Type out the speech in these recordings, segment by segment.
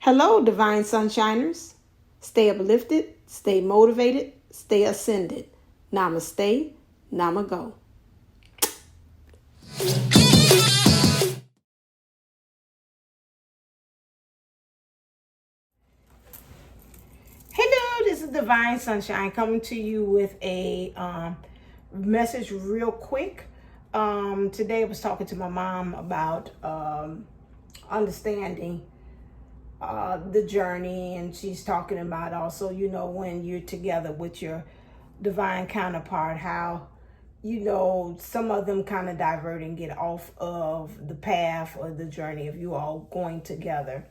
Hello, Divine Sunshiners. Stay uplifted, stay motivated, stay ascended. Namaste, Namago. Hello, this is Divine Sunshine coming to you with a message real quick. Today I was talking to my mom about understanding the journey, and she's talking about also, when you're together with your divine counterpart, how, some of them kind of divert and get off of the path or the journey of you all going together.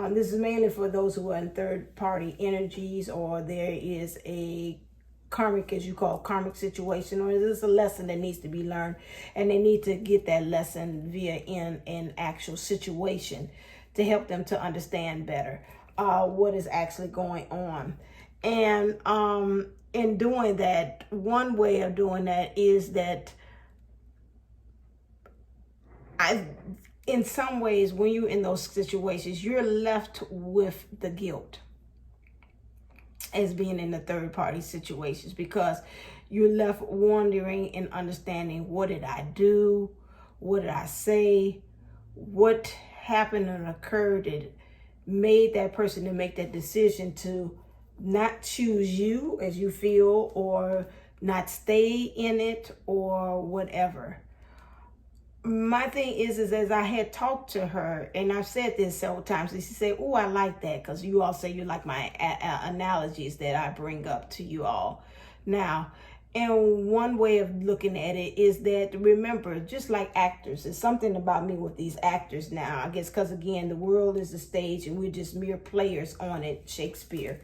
This is mainly for those who are in third party energies, or there is a karmic, as you call, karmic situation, or is a lesson that needs to be learned, and they need to get that lesson via in an actual situation to help them to understand better what is actually going on. And in doing that, one way of doing that is that in some ways, when you're in those situations, you're left with the guilt as being in the third party situations, because you're left wondering and understanding, what did I do? What did I say? What happened and occurred that made that person to make that decision to not choose you as you feel, or not stay in it, or whatever. My thing is as I had talked to her, and I've said this several times, and she said, "Oh, I like that, because you all say you like my analogies that I bring up to you all." Now, and one way of looking at it is that, remember, just like actors, there's something about me with these actors now, I guess, because again, the world is the stage and we're just mere players on it, Shakespeare.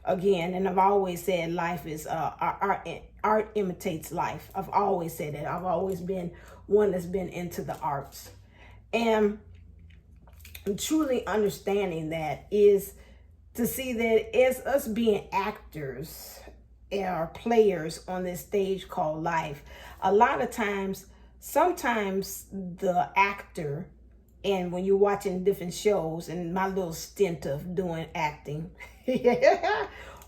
Again, and I've always said life is art imitates life. I've always said that. I've always been one that's been into the arts, and truly understanding that is to see that as us being actors or players on this stage called life, a lot of times, sometimes the actor, and when you're watching different shows, and my little stint of doing acting,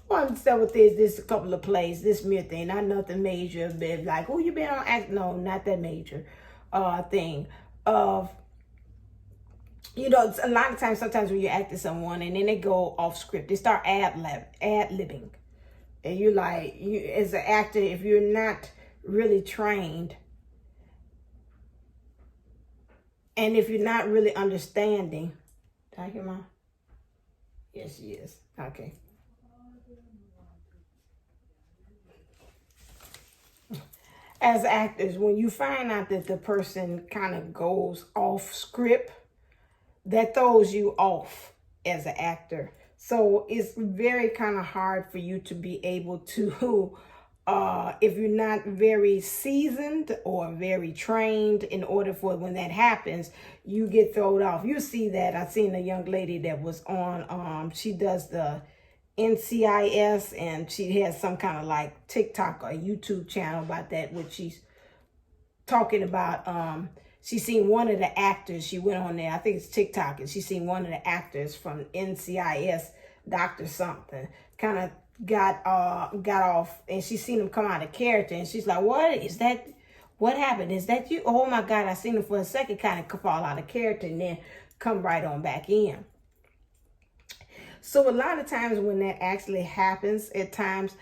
one stuff with this a couple of plays, this mere thing, not nothing major, but like, oh, you been on act? No, not that major thing of, a lot of times, sometimes when you act to someone and then they go off script, they start ad-libbing. And you like, as an actor, if you're not really trained, and if you're not really understanding, did I hear Mom? Yes, she is. Okay. As actors, when you find out that the person kind of goes off script, that throws you off as an actor. So it's very kind of hard for you to be able to, if you're not very seasoned or very trained, in order for when that happens, you get thrown off. You see that. I've seen a young lady that was on, she does the NCIS, and she has some kind of like TikTok or YouTube channel about that, which she's talking about, she seen one of the actors, she went on there, I think it's TikTok, and she seen one of the actors from NCIS, Dr. something, kind of got off, and she seen him come out of character, and she's like, what is that? What happened? Is that you? Oh my God, I seen him for a second kind of fall out of character and then come right on back in. So a lot of times when that actually happens, at times,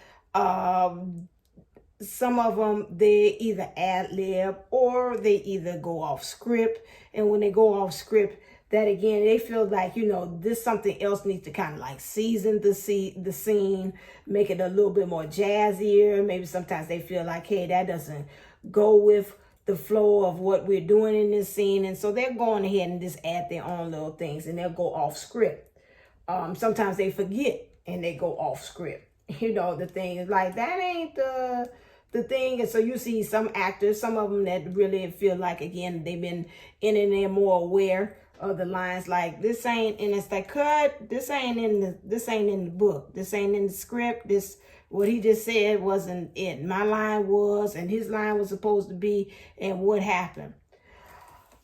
some of them, they either ad-lib or they either go off script. And when they go off script, that again, they feel like, this something else needs to kind of like season the scene, make it a little bit more jazzier. Maybe sometimes they feel like, hey, that doesn't go with the flow of what we're doing in this scene. And so they're going ahead and just add their own little things, and they'll go off script. Sometimes they forget and they go off script. The thing is like, that ain't the thing. And so you see some actors, some of them that really feel like, again, they've been in and they're more aware of the lines, like, this ain't, and it's like, cut, this ain't in the book, this ain't in the script, this, what he just said wasn't it. My line was, and his line was supposed to be, and what happened.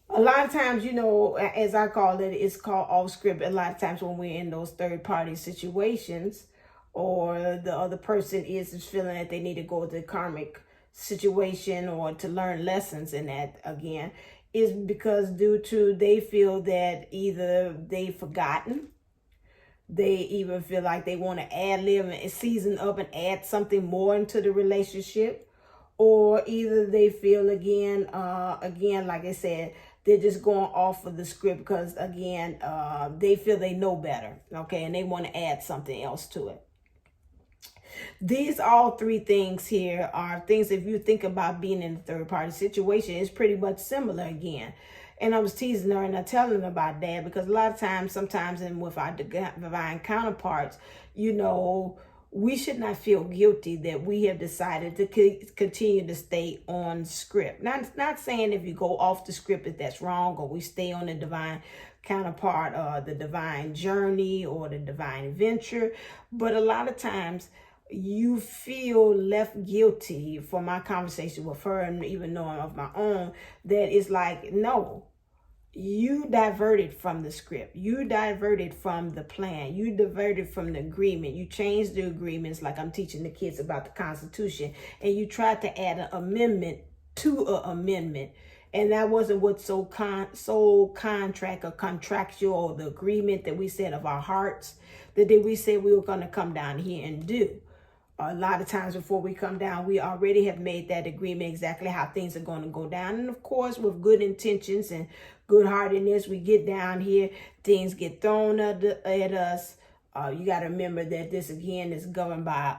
A lot of times, you know, as I call it, it's called off script. A lot of times when we're in those third party situations, or the other person is feeling that they need to go to the karmic situation or to learn lessons in that again, is because due to they feel that either they've forgotten, they even feel like they want to ad lib and season up and add something more into the relationship, or either they feel again, like I said, they're just going off of the script because again, they feel they know better, okay, and they want to add something else to it. These all three things here are things, if you think about being in a third party situation, it's pretty much similar again. And I was teasing her and I telling her about that because a lot of times, sometimes, and with our divine counterparts, you know, we should not feel guilty that we have decided to continue to stay on script. Not saying if you go off the script that that's wrong, or we stay on the divine counterpart, or the divine journey, or the divine adventure. But a lot of times you feel left guilty, for my conversation with her and even knowing of my own, that it's like, no, you diverted from the script. You diverted from the plan. You diverted from the agreement. You changed the agreements, like I'm teaching the kids about the Constitution, and you tried to add an amendment to an amendment. And that wasn't what soul contract or contractual, or the agreement that we said of our hearts, that we said we were going to come down here and do. A lot of times before we come down, we already have made that agreement exactly how things are going to go down. And of course, with good intentions and good-heartedness, we get down here, things get thrown at us. You got to remember that this, again, is governed by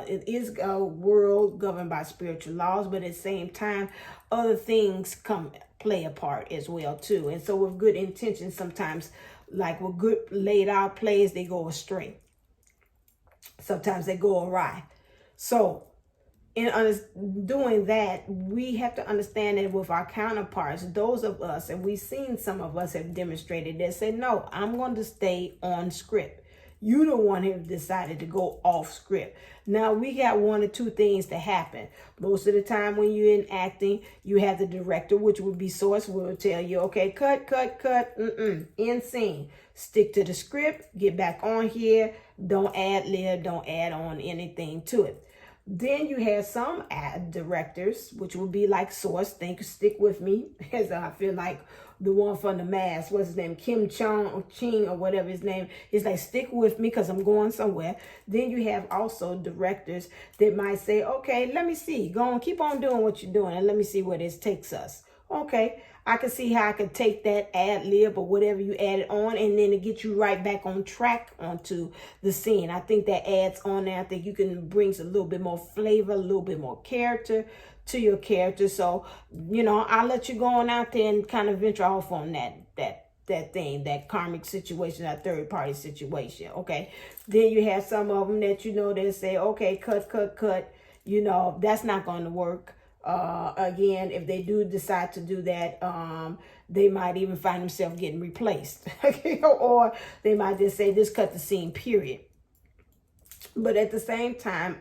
it is a world governed by spiritual laws, but at the same time, other things play a part as well, too. And so with good intentions, sometimes, like with good laid out plays, they go astray. Sometimes they go awry. So in doing that, we have to understand that with our counterparts, those of us, and we've seen some of us have demonstrated that, say, no, I'm going to stay on script. You the one who decided to go off script. Now, we got one or two things to happen. Most of the time when you're in acting, you have the director, which would be Source, will tell you, okay, cut, end scene. Stick to the script, get back on here, don't ad lib, don't add on anything to it. Then you have some ad directors, which will be like Source, stick with me, as I feel like the one from the mask, what's his name, Kim Ching or whatever his name is, like, stick with me because I'm going somewhere. Then you have also directors that might say, okay, let me see, go on, keep on doing what you're doing, and let me see where this takes us. Okay, I can see how I could take that ad lib or whatever you added on, and then to get you right back on track onto the scene. I think that adds on there. I think you can bring a little bit more flavor, a little bit more character to your character. So, you know, I'll let you go on out there and kind of venture off on that thing, that karmic situation, that third party situation. Okay. Then you have some of them that, you know, they say, okay, cut. You know, that's not going to work. Again, if they do decide to do that, they might even find themselves getting replaced. Okay. Or they might just say, just cut the scene, period. But at the same time,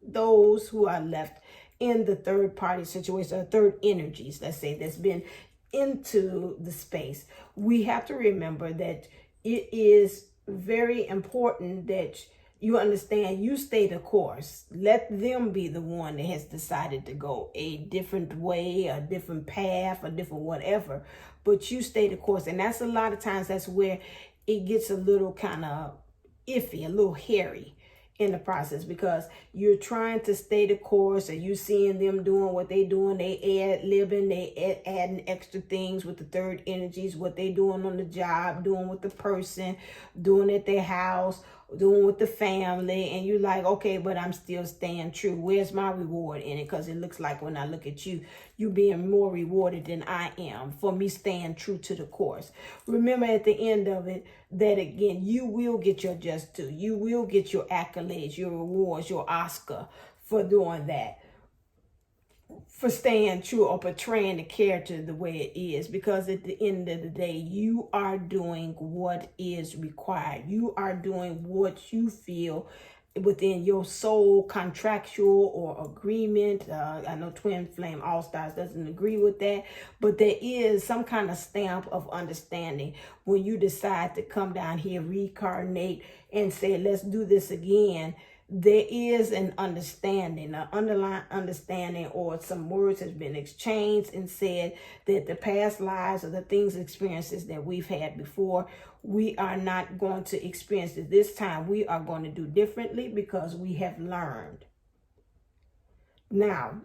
those who are left in the third party situation, or third energies, let's say, that's been into the space, we have to remember that it is very important that you understand, you stay the course. Let them be the one that has decided to go a different way, a different path, a different whatever, but you stay the course. And that's a lot of times, that's where it gets a little kind of iffy, a little hairy in the process, because you're trying to stay the course, and you seeing them doing what they doing, they ad-libbing, they adding extra things with the third energies, what they doing on the job, doing with the person, doing at their house, doing with the family, and you're like, okay, but I'm still staying true. Where's my reward in it? Because it looks like when I look at you, you being more rewarded than I am for me staying true to the course. Remember at the end of it, that again, you will get your just due. You will get your accolades, your rewards, your Oscar for doing that, for staying true or portraying the character the way it is. Because at the end of the day, you are doing what is required. You are doing what you feel within your soul contractual or agreement. I know Twin Flame All Stars doesn't agree with that, but there is some kind of stamp of understanding when you decide to come down here, reincarnate, and say, let's do this again. There is an understanding, an underlying understanding, or some words has been exchanged and said that the past lives or the things, experiences that we've had before, we are not going to experience it this time. We are going to do differently because we have learned. Now,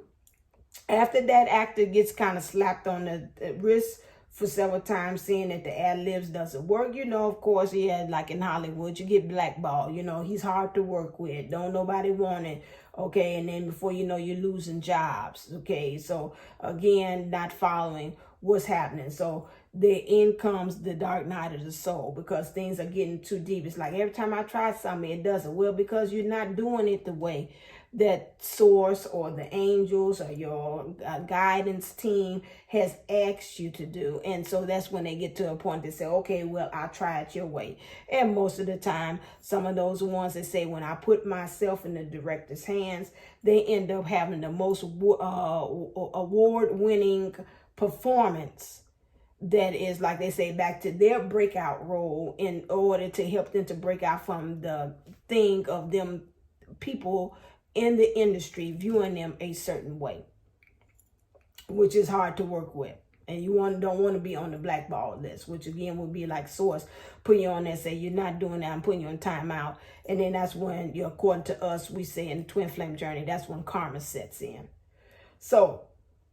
after that actor gets kind of slapped on the wrist for several times, saying that the ad-libs doesn't work, you know, of course, yeah, like in Hollywood, you get blackballed. You know, he's hard to work with. Don't nobody want it. Okay, and then before you know, you're losing jobs. Okay, so again, not following what's happening. So the in comes the dark night of the soul, because things are getting too deep. It's like every time I try something, it doesn't. Well, because you're not doing it the way that source or the angels or your guidance team has asked you to do. And so that's when they get to a point to say, okay, well, I'll try it your way. And most of the time, some of those ones that say, when I put myself in the director's hands, they end up having the most award-winning performance that is, like they say, back to their breakout role, in order to help them to break out from the thing of them people in the industry viewing them a certain way, which is hard to work with. And you don't want to be on the blackball list, which again would be like Source put you on there, say you're not doing that, I'm putting you on timeout. And then that's when you're, according to us, we say in Twin Flame Journey, that's when karma sets in. So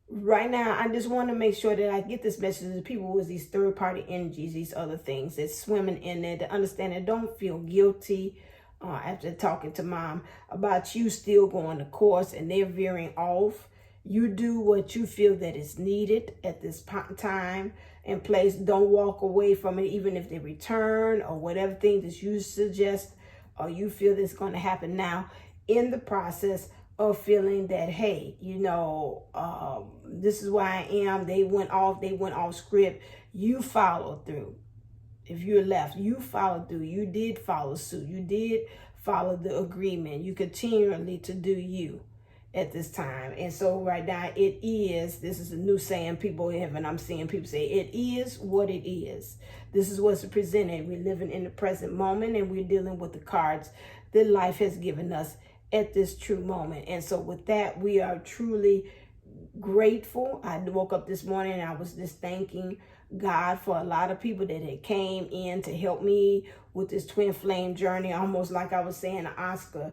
right now, I just want to make sure that I get this message to people with these third-party energies, these other things that's swimming in there, to understand that don't feel guilty after talking to Mom about you still going to course and they're veering off. You do what you feel that is needed at this time and place. Don't walk away from it, even if they return or whatever thing that you suggest or you feel that's going to happen now, in the process of feeling that, hey, you know, this is where I am. They went off script. You followed through. If you're left, you followed through. You did follow suit. You did follow the agreement. You continually to do you at this time. And so right now it is, this is a new saying people have, and I'm seeing people say, it is what it is. This is what's presented. We're living in the present moment and we're dealing with the cards that life has given us at this true moment. And so with that, we are truly grateful. I woke up this morning and I was just thanking God for a lot of people that had came in to help me with this twin flame journey, almost like I was saying to Oscar.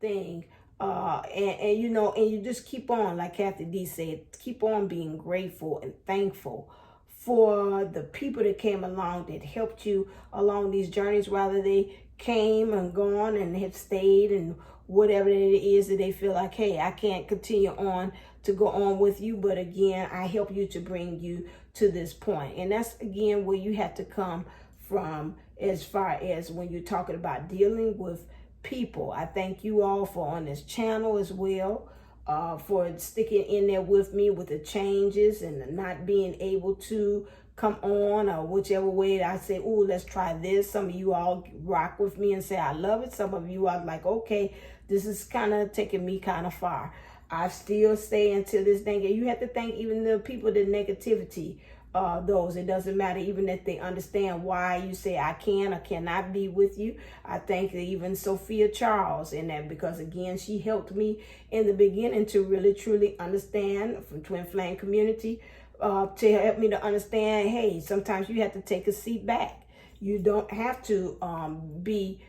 Thing. And you know, and you just keep on, like Kathy D said, keep on being grateful and thankful for the people that came along, that helped you along these journeys, whether they came and gone and have stayed and whatever it is that they feel like, hey, I can't continue on to go on with you, but again, I help you to bring you to this point. And that's again where you have to come from as far as when you're talking about dealing with people. I thank you all for on this channel as well, for sticking in there with me with the changes and not being able to come on, or whichever way I say, oh, let's try this. Some of you all rock with me and say, I love it. Some of you are like, okay, this is kind of taking me kind of far. I still stay until this day. You have to thank even the people, the negativity, those, it doesn't matter, even if they understand why you say I can or cannot be with you. I thank even Sophia Charles in that, because again, she helped me in the beginning to really truly understand, from Twin Flame community, to help me to understand, hey, sometimes you have to take a seat back. You don't have to be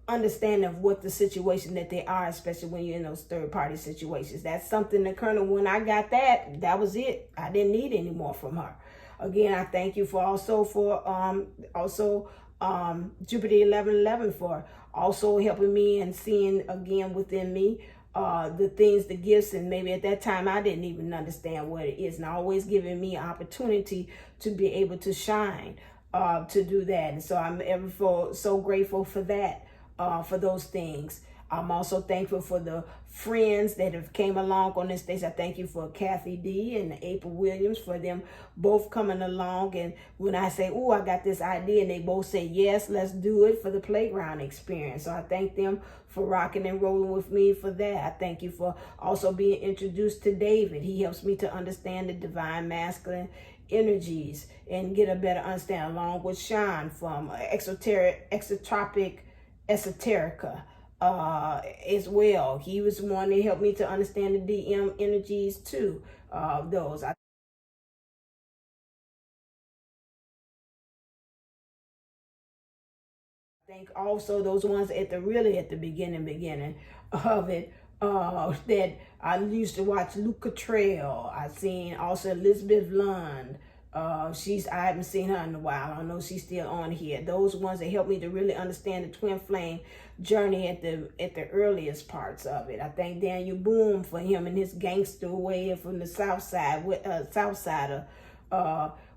understanding of what the situation that they are, especially when you're in those third-party situations. That's something that Colonel, when I got that was it. I didn't need any more from her. Again, I thank you for Jupiter 1111 for also helping me and seeing again within me the things, the gifts, and maybe at that time I didn't even understand what it is, and always giving me opportunity to be able to shine, to do that. And so I'm ever so grateful for that, for those things. I'm also thankful for the friends that have came along on this stage. I thank you for Kathy D and April Williams for them both coming along. And when I say, oh, I got this idea, and they both say, yes, let's do it for the playground experience. So I thank them for rocking and rolling with me for that. I thank you for also being introduced to David. He helps me to understand the divine masculine energies and get a better understanding, along with Sean from Exotropic Esoterica as well. He was the one that helped me to understand the DM energies too. Those I think also those ones at the beginning of it, that I used to watch Luca Trail. I've seen also Elizabeth Lund. I haven't seen her in a while. I don't know if she's still on here. Those ones that helped me to really understand the twin flame journey at the earliest parts of it. I thank Daniellleboomlle for him and his gangster way from the south side,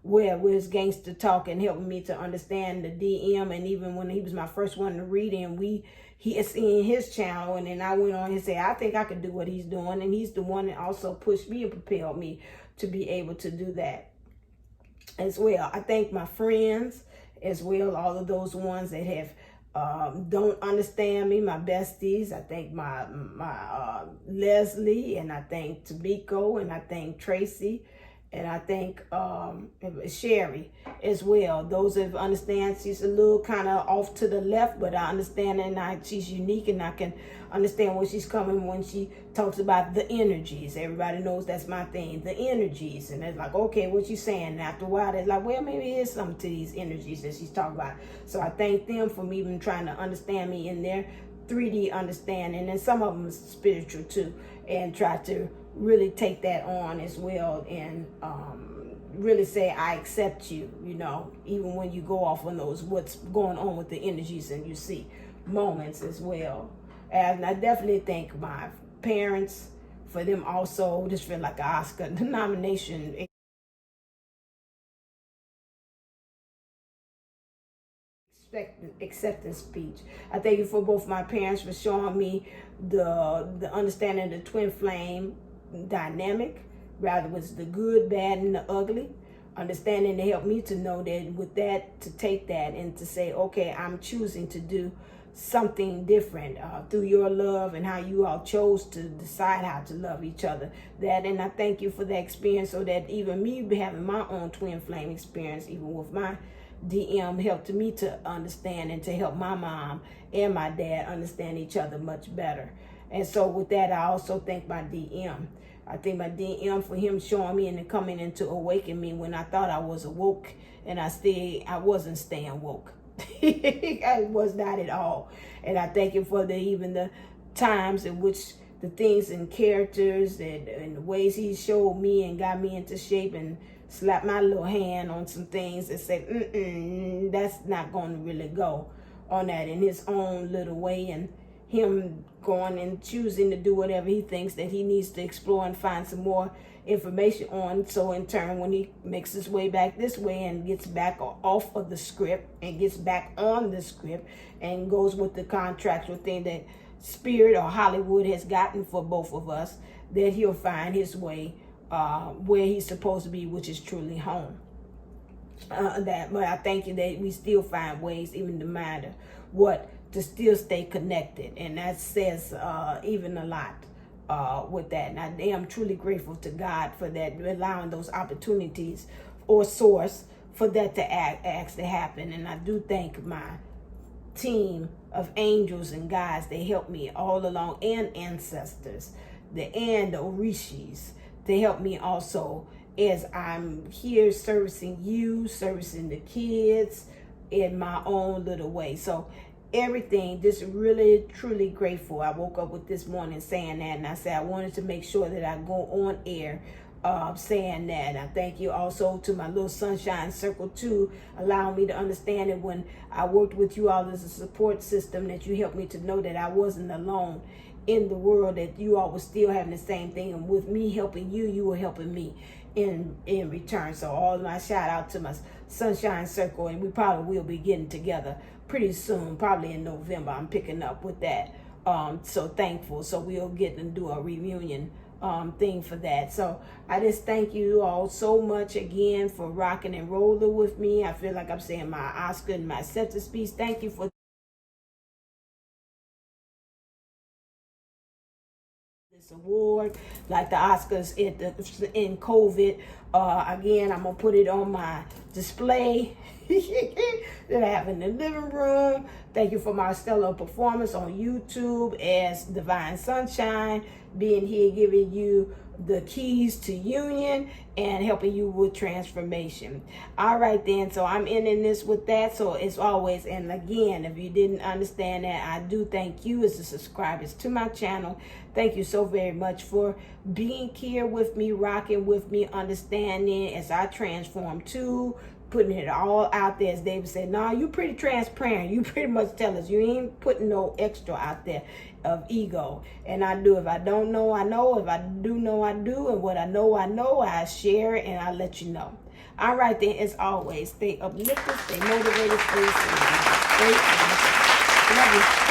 where his gangster talk and helping me to understand the DM. And even when he was my first one to read him, he is in his channel, and then I went on and said, I think I could do what he's doing. And he's the one that also pushed me and propelled me to be able to do that as well. I thank my friends as well, all of those ones that have don't understand me, my besties. I thank my Leslie, and I thank Tamiko, and I thank Tracy, and I thank Sherry as well. Those that understand she's a little kind of off to the left, but I understand and she's unique, and I can understand where she's coming when she talks about the energies. Everybody knows that's my thing, the energies. And it's like, okay, what you saying? And after a while, they're like, well, maybe it is something to these energies that she's talking about. So I thank them for even trying to understand me in their 3D understanding, and some of them is spiritual too, and try to really take that on as well, and really say I accept you, even when you go off on those what's going on with the energies, and you see moments as well. And I definitely thank my parents for them also. Just feel like an Oscar nomination acceptance speech. I thank you for both my parents for showing me the understanding of the twin flame dynamic, rather was the good, bad, and the ugly. Understanding to help me to know that with that, to take that and to say, okay, I'm choosing to do something different through your love and how you all chose to decide how to love each other. That, and I thank you for that experience, so that even me having my own twin flame experience, even with my DM, helped me to understand and to help my mom and my dad understand each other much better. And so with that, I also thank my DM. I thank my DM for him showing me and then coming in to awaken me when I thought I was awoke, and I wasn't staying woke. I was not at all. And I thank him for even the times in which the things and characters and the ways he showed me and got me into shape, and slapped my little hand on some things and said, that's not going to really go on that in his own little way, and him going and choosing to do whatever he thinks that he needs to explore and find some more information on. So in turn, when he makes his way back this way and gets back off of the script and gets back on the script and goes with the contractual thing that Spirit or Hollywood has gotten for both of us, that he'll find his way where he's supposed to be, which is truly home. But I thank you that we still find ways, even no matter what, to still stay connected, and that says even a lot with that. And I am truly grateful to God for that, allowing those opportunities or source for that to actually happen. And I do thank my team of angels and guides. They help me all along, and ancestors, and the Orishis. They help me also as I'm here servicing you, servicing the kids in my own little way. So everything, just really, truly grateful. I woke up with this morning saying that, and I said I wanted to make sure that I go on air saying that. I thank you also to my little sunshine circle too, allowing me to understand that when I worked with you all as a support system, that you helped me to know that I wasn't alone in the world, that you all were still having the same thing, and with me helping you, you were helping me in return. So all my shout out to my sunshine circle, and we probably will be getting together pretty soon, probably in November. I'm picking up with that so thankful. So we'll get and do a reunion thing for that. So I just thank you all so much again for rocking and rolling with me. I feel like I'm saying my Oscar and my acceptance speech. Thank you for this award, like the Oscars in COVID. Again, I'm gonna put it on my display that I have in the living room. Thank you for my stellar performance on YouTube as Divine Sunshine, being here giving you the keys to union and helping you with transformation. All right then, so I'm ending this with that. So as always, and again, if you didn't understand that, I do thank you as the subscribers to my channel. Thank you so very much for being here with me, rocking with me, understanding as I transform too, putting it all out there. As David said, no, you pretty transparent. You pretty much tell us. You ain't putting no extra out there of ego. And I do. If I don't know, I know. If I do know, I do. And what I know, I share it and I let you know. All right then, as always, stay uplifted, stay motivated, stay safe. Love you.